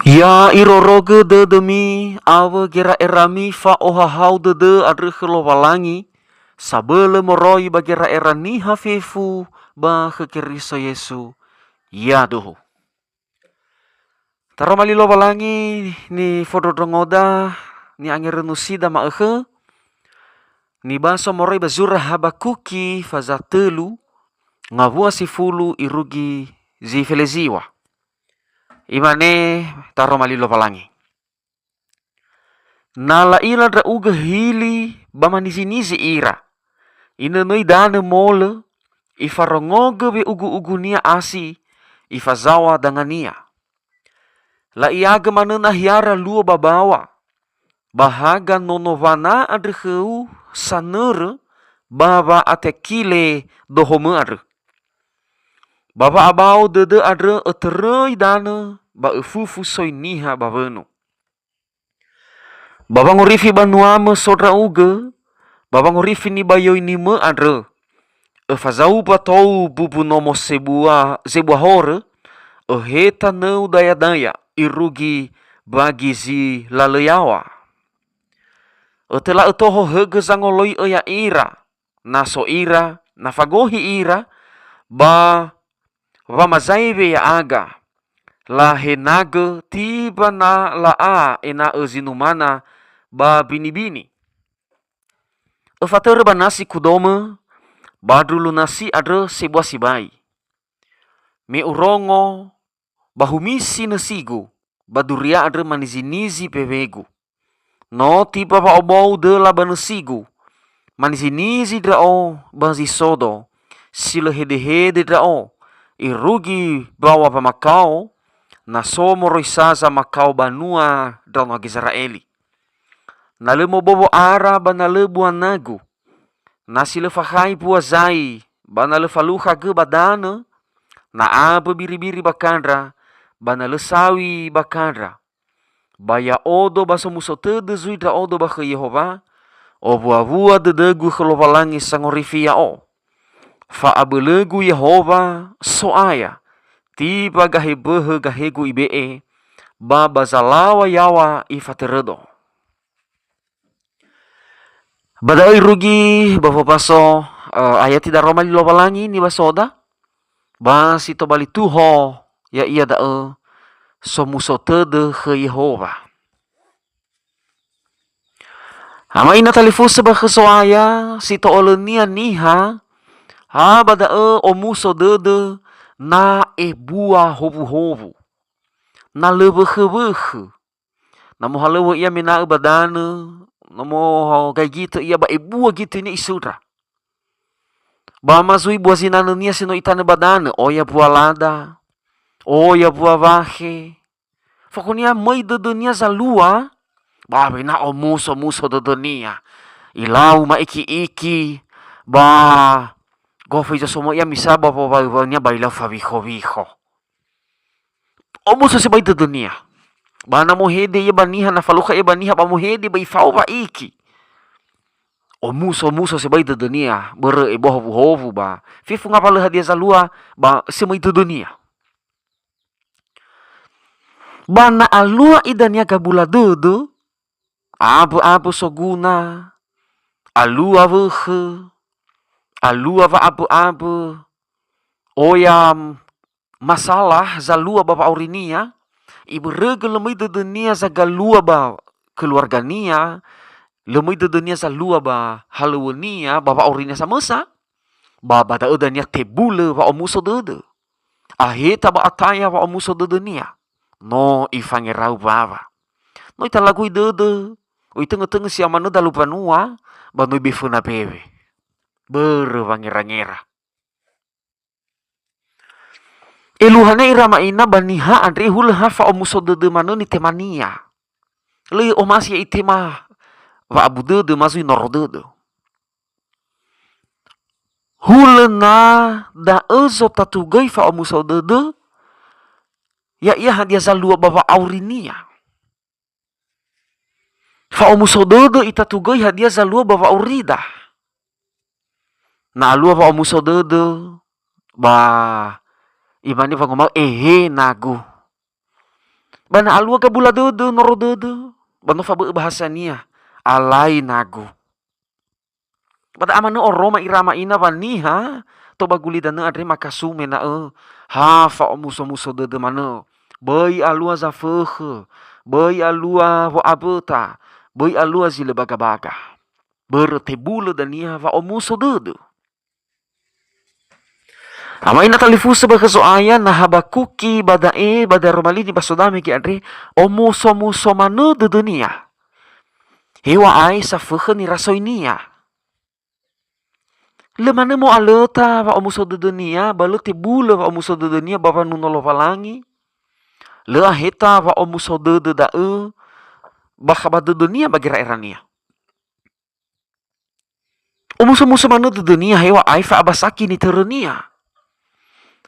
Ya iroroge de demi awe gera erami fa ohahau de adre walangi sabele moroi bagera erani hafefu ba kekeriso Yesu ya doho. Taro mali walangi ni fododongoda ni angerenusida maehe ni baso moroi bazura habakuki fazatelu ngavua sifulu irugi zifeleziwa. Imane taro mali walangi. Nala ira dra uga hili bamanisi ira. Ina noi dana mole ifarongoga be ugu-ugunia asi ifazawa dangania. La iaga manena hiara lua babawa. Bahaga nonovana adrheu sanere baba atekile dohome adre. Baba abau dede adre eterei dana ba efufu soiniha baveno. Baba ngorifi banuame sodra uga, baba ngorifi ni bayo ini me adre. Fazau patou bubu nomo sebua hore, heta neu daya irugi bagi zi laleyawa. Tela toho hege zangoloi ya ira, naso ira, nafagohi ira, ba mazaibe ya aga. La henage tiba na la a ena ezinumana ba bini-bini. Fatere ba nasi kudome, badulu nasi adre sebuah sibai. Me urongo, bahumisi nasigu, baduria adre manizinizi pewegu. No tiba ba obou de la banasigu, manizinizi drao bazisodo, sila hede-hede drao, irugi bawa pa makau, nasomo roisaza makau banua drao Israeli. Nalemo bobo ara banale buanagu. Nasi lefahai puazai. Banale faluha ge badana. Na abe biri-biri bakandra. Banale sawi bakandra. Baya odo baso musotede zuidra odo bake Yehova. O bua-bua dedegu kelovalangi sangorifia o. Fa abelegu Yehova soaya. Tiba gahebehe gahegu ibee. Ba bazalawa yawa ifateredo. Badai rugi baso ayat tidak romali lobalangi ni basoda. Basi to bali tuho ya ia dae somuso tede ke Yehova. Ama ina talifuse ba kesoaya si to olenia niha ha badae omuso dede na ebua hovu-hovu. Na lebehe-behe. Namo halewe ia mina badane namo gai gitu ia ba ebua gitu ini isura. Ba mazui bua zinana nia sino itane badane. Oya bua lada. Oya bua vahe. Fokunia mai dedenia zalua. Ba bina omuso dedenia. Ilau ma iki-iki. Ba gofe jo somo ia misaba ba nia bailau faviho-viho. Omuso se bai dedenia. Bana mohede ia baniha na faluka ia baniha ba mohede ba ifau ba iki. Omuso se bai dedenia bere e bohovu-hovu ba. Fifu ngapa leha dia zalua ba semai dedenia. Bana alua idania gabula dede. Abu-abu soguna. Alua vehe. Alua va abu-abu. Oya masalah zalua bapa aurinia. Ibu rege lemai dedenia zagalua ba keluargania. Lemai dedenia zalua ba halawenia bapa aurinia samesa. Ba bada edania tebule va omuso dede. Aheta ba ataya va omuso dedenia. No ifangerau bava. No italagui dede. O itenge-tenge siamane dalu panua. Ba no ibefuna bebe. Bere vangera-ngera. Eluhane irama ina baniha andre hulha fa omuso dede mano ni temania. Le omasi itema va abu dede mazui noro dede. Hulena da ezo tatugai fa omuso dede. Ya ia hadia zalua baba aurinia. Fa omuso dede itatugai hadia zalua baba aurida. Na alua fa omuso dede ba imani fa ngomau ehe nagu. Bana alua ka bula dede noro dede. Bano fa bahasa nia. Alai nagu. Pada amana oroma irama ina vaniha. To baguli dana adre makasume na ha fa muso dede mana. Bai alua za feuge. Bai alua vo abeta. Bai alua zile baga-baga. Berte bula dania va muso dede. Ama ina talifusa ba kasoaya na Habakuki badae bada romalini basodame ki adre muso manu de dunia. Hewa ai sa feuge ni rasoinia. Le mana mo aleta va muso de dunia balu te bula va muso de dunia baba nuno lovalangi. Le aheta va muso de dae bakaba de dunia bagira erania. Muso manu de dunia hewa ai fa abasaki ni terenia.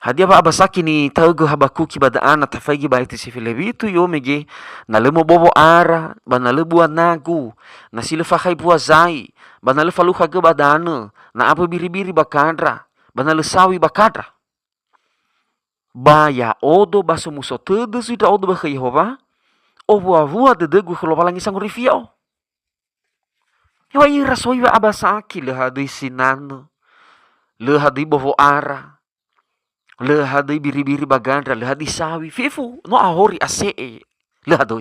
Hadia ba abasaki ni taugo Habakuki badaan atafagi baiti si Filebitu yo mege na lemo bobo ara ba na lebu nagu na sile fakai puazai ba na le faluha ge badana na apa biri-biri bakadra ba na le sawi bakadra ba ya odo ba muso tedes ida odo ba Yehova o vua de degu kholobalangi sang rifio yo ai rasoi ba abasaki le hadi sinano le hadi bobo ara le hadai biri-biri bagandra le hadi sawi fifu no ahori asee le hadoi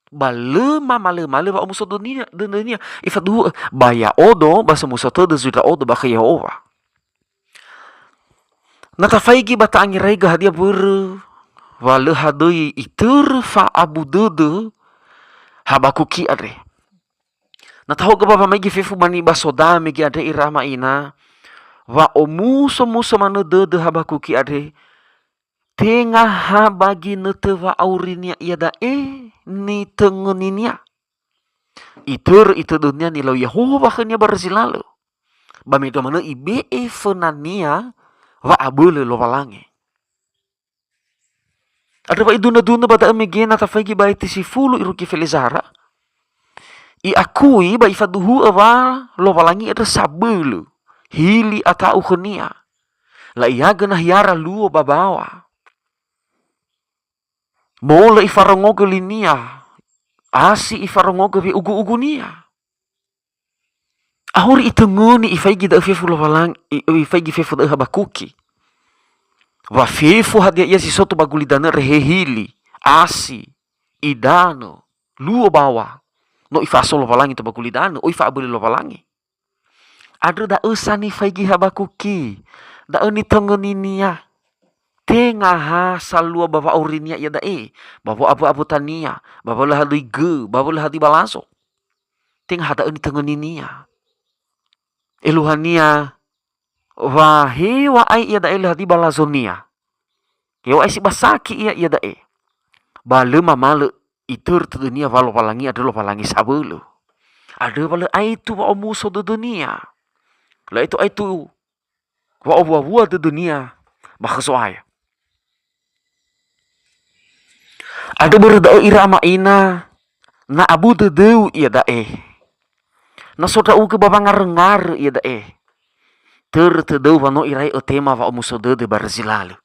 bale male ba muso dunia ifadu baya odo basa muso todo zuda odo ba Yehova natafaigi bata angirai ga hadia bur wale hadoi itur fa abududu Habakuki adre nataho ga baba megi fifu bani basoda megi adre irama ina wa muso manu dede Habakuki adre tengah ha bagi nete wa aurinia iada ni tengeninia itur itu dunia ni lo Yehova khania barzilalu bamedo mana ibe fenania wa abule lo walange ada wa iduna bata emegena tafagi baiti si fulu iruki felizara i akui ba ifaduhu awa lo walangi ada sabulu hili ata ukhnia la iaga na hiara luo babawa mola ifarongoga linia asi ifarongoga vi ugu nia ahuri itenguni ifaigi da fefu lo walang ifaigi fefu da Habakuki wa fefu hadia ia si soto bagulidana rehehili asi idano luo bawa no ifaso lo walangi to bagulidana o ifa abuli lo walangi ada da usani faigi Habakuki da ni tengeninia tengah salua bawa aurinia ya dae bawa abu tania bawa lah hadi ge bawa lah hadi balaso tengah da ni tengeninia eluhania wa hewa ai ya dae lah hadi balazonia hewa ai si basaki ya dae bale mamale itur tu dunia valo palangi ada lo palangi sabulu ada bale ai tu wa muso de dunia la itu ai tu wa de dunia bakhasoaya ada berdao irama ina na abu dedeu ia dae na soda uga baba ngar ia dae tedeu vano irai o tema va muso de barzilalu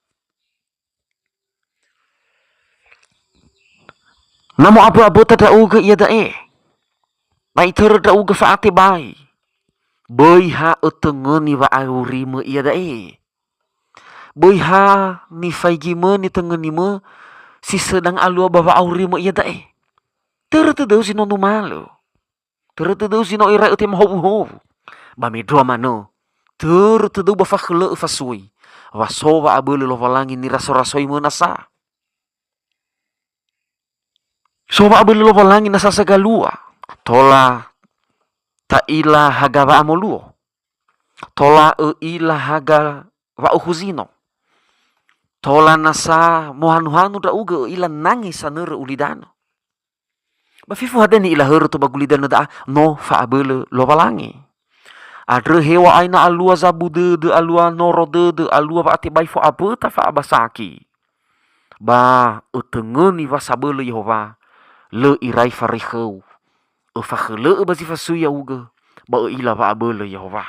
namo abu tada uga ia dae na da uga faate bai boi ha utengeni wa aurime ia dae boi ha ni faigime ni tengeni me si sedang alua bawa aurimo iya dae tedeu sino numalu tedeu sino ira utem hobu ba medua mano tedeu ba fakhle fasui wasowa abule lo walangi ni raso-rasoi menasa sowa abule lo walangi nasa segalua tola ta ila haga wa amoluo tola ila haga wa uhuzino tola nasa mohanu da uga ila nangis sanere ulidano ba fifu hadeni ila heru to bagulidano da no fa abele lo walangi adre hewa aina alua zabude alua norode alua ba ati bai fo abeta fa abasaki ba utengeni wa sabele Yehova le irai farihau o fa khele ba sifa suya uga ba ila ba abele Yehova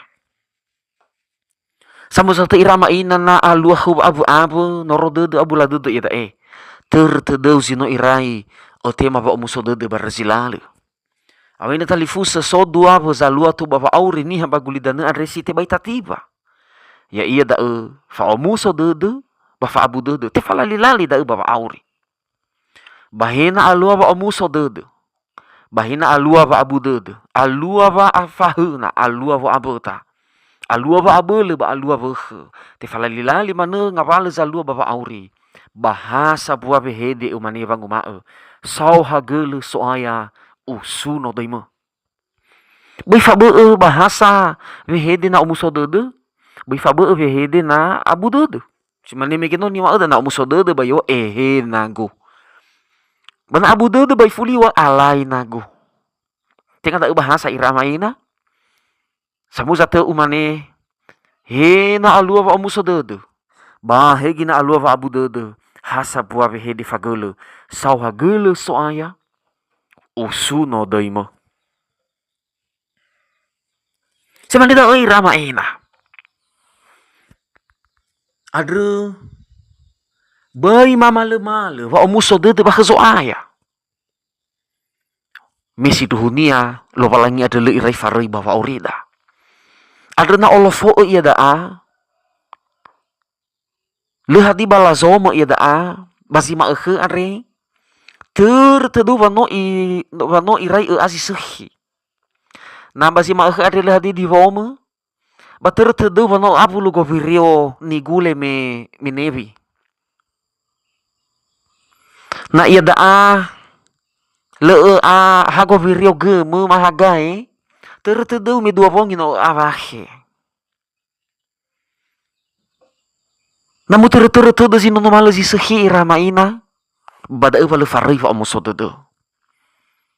sama satu irama ina na alua hub abu norode abu ladu ida Tertedeu zino irai o tema ba omuso de barzilale. Awena talifusa so dua zalua tu bava auri ni bagulidana adresi te baita tiba. Ya ia da fa omuso de ba fa abu de te falali lali da bava auri. Bahena alua ba omuso de. Bahena alua ba abu de. Alua ba afahuna, alua ba abota. Alua ba abele ba alua ba te falali lali mana ngawale zalua bava auri. Bahasa buah behede umane vangu ma'e. Sau hagele soaya usuno daima. Bai fa bahasa behede na umuso dede. Bai fa behede na abu dede. Simane mekeno ni ma'e na umuso dede bayo nago. Bana abu dede bai fuli wa alai nago. Tenga tak bahasa iramaina. Samu zate umane he na alua wa umuso dede. Ba hegi na alua wa abu dede. Hasa buah behede fagele. Sau hagele soaya usuno daima. Semane da irama ena. Adre bai male wa omuso dede ba aya. Mesi duhunia lo walangi ada le irai farai bawa orida. Adre na olofo ia daa. Le hadi balazomo ia daa. Basi ma adre. Tertedu wano irai asi sehi. Na basi ma adre le hadi di wome. Ba tertedu wano apu lu govirio nigule me nevi. Na ia daa le hago virio ge me mahagae tertedeu me dua vongi no abaje. Namu tertedu sino no malo si sehi ramaina bada eva le farai va omo sododo.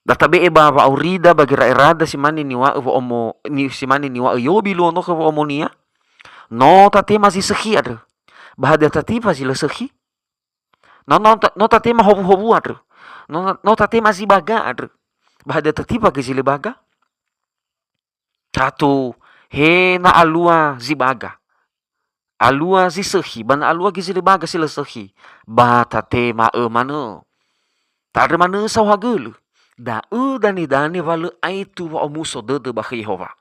Data be eba va aurida bagira erada simani niwa eva omo ni simani niwa yobi lo no eva omo nia. No tate masih sehi ada. Bahada tati pasti le sehi. No tate ma hobu ada. No tate masih baga ada. Bahada tati pagi sile baga. Satu he na alua zibaga. Alua zisehi. Bana alua gizile baga sila sehi. Bata te ma mano. Tak ada mana sau hagelu. Da dani wale aitu wa omuso dede ba Yehova.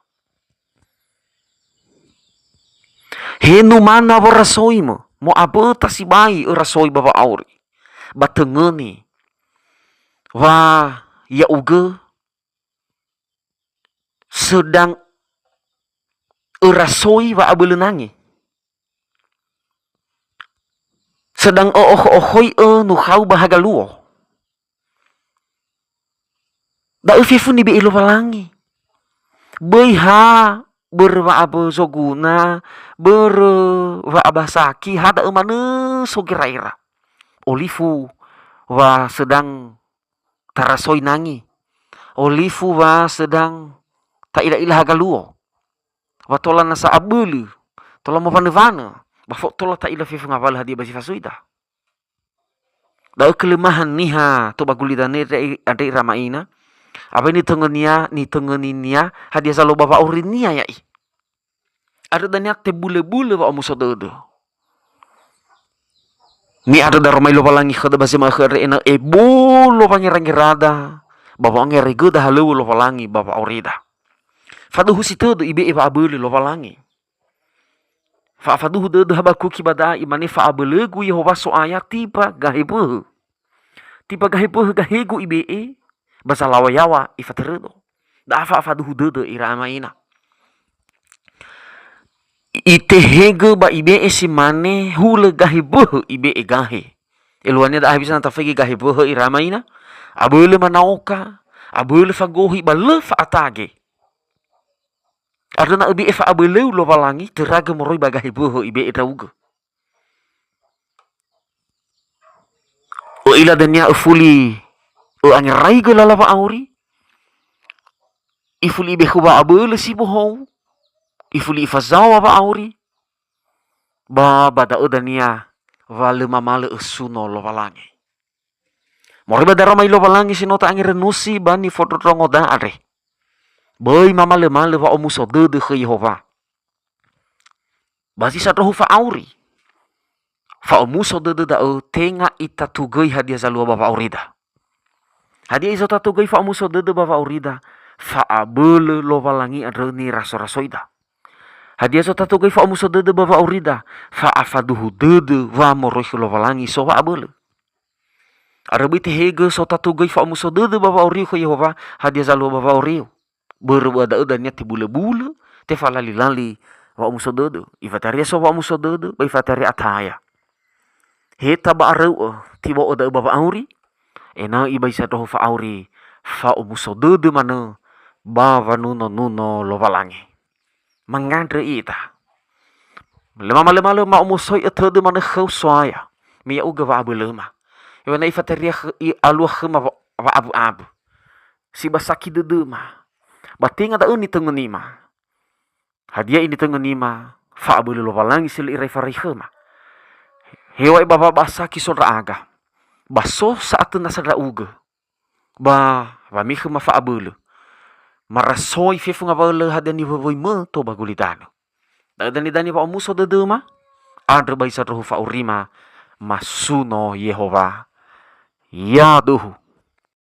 He nu mana wa rasoi mo. Mo abe tasibai rasoi baba auri. Batengeni. Wa ya uge. Sedang rasoi wa abe lenangi. Sedang ohoi nu hau bahaga luo. Da ufifu ni be ilo walangi. Beha berwa abe zoguna. Berwa abasaki. Hada emane sogiraira. Olifu wa sedang tarasoi nangi. Olifu wa sedang tak ila haga luo. Wa tola nasa abelu. Tola mo panevana. Bafok tola tak ila fifu ngawal hadia basi fasuida. Da kelemahan niha to bagulidane ade ramaina. Apa ini tengeninia hadia salo bapa urinia ya i. Ada dania te bule-bule wa omuso dodo. Ni ada darmai lo palangi khada basi ma khare ena bolo pangirangirada. Bapa ngere goda halu lo palangi bapa orida. Faduhu sitodo ibe eba abule lo palangi. Fa faduhu dodo habaku kibada imane fa abule gu Yehova so ayati pa gahibu. Tiba gahibu gahigu ibe basa lawayawa ifateredo. Da faduhu dodo iramaina. Itehege ba ibe simane hule gahibu ibe gahe. Eluannya da habis nanta fegi gahibu iramaina. Abule manauka, abule fagohi ba lefa atage. Adana ibe fa abule lo walangi teraga moroi ba gahibu ibe etauge. O ila dania ufuli o angerai ge lalawa auri. Ifuli ibe kuba abule si bohong. Ifuli ifazawa ba auri. Ba bada udania vale mamale usuno lo walangi. Moriba darama ilo walangi sinota angirenusi bani fototrongo da are. Boy mamale wa omuso dede ke Yehova. Basi satu hufa auri. Fa'umuso dede da'u tenga ita tugei hadia zalua bapa aurida. Hadia iso tugei fa'umuso dede bapa aurida. Fa'abele lovalangi adreni raso-rasoida. Hadia so tugei fa'umuso dede bapa aurida. Fa'afaduhu dede wa morohi lovalangi so wa'abele. Arabiti hege so tugei fa'umuso dede bapa auriu ko Yehova hadia zalua bapa auriu. Berbuat da'u dan ti bule-bule te falali-lali fa'umuso dede. Ifataria so fa'umuso dede ba ifataria ataya. Heta ba arau tiba oda bapa auri ena iba isa doho fa auri fa umuso dede mana bava nuno lovalangi mangandre ita lema ma umuso ethede mana khau soaya mi uga va abelema iwana ifateria i alua khema va abu si basaki dede ma batinga da uni tengenima hadia ini tengenima fa abele lovalangi sil irai farai khema hewa baba basa kisol aga. Baso saat nasa uga. Ba mi khema fa abele. Marasoi fefu ngabale hadani voi me to bagulidano. Dani pa umuso de ma. Adre baisa rohu fa urima masuno Yehova. Ya duhu.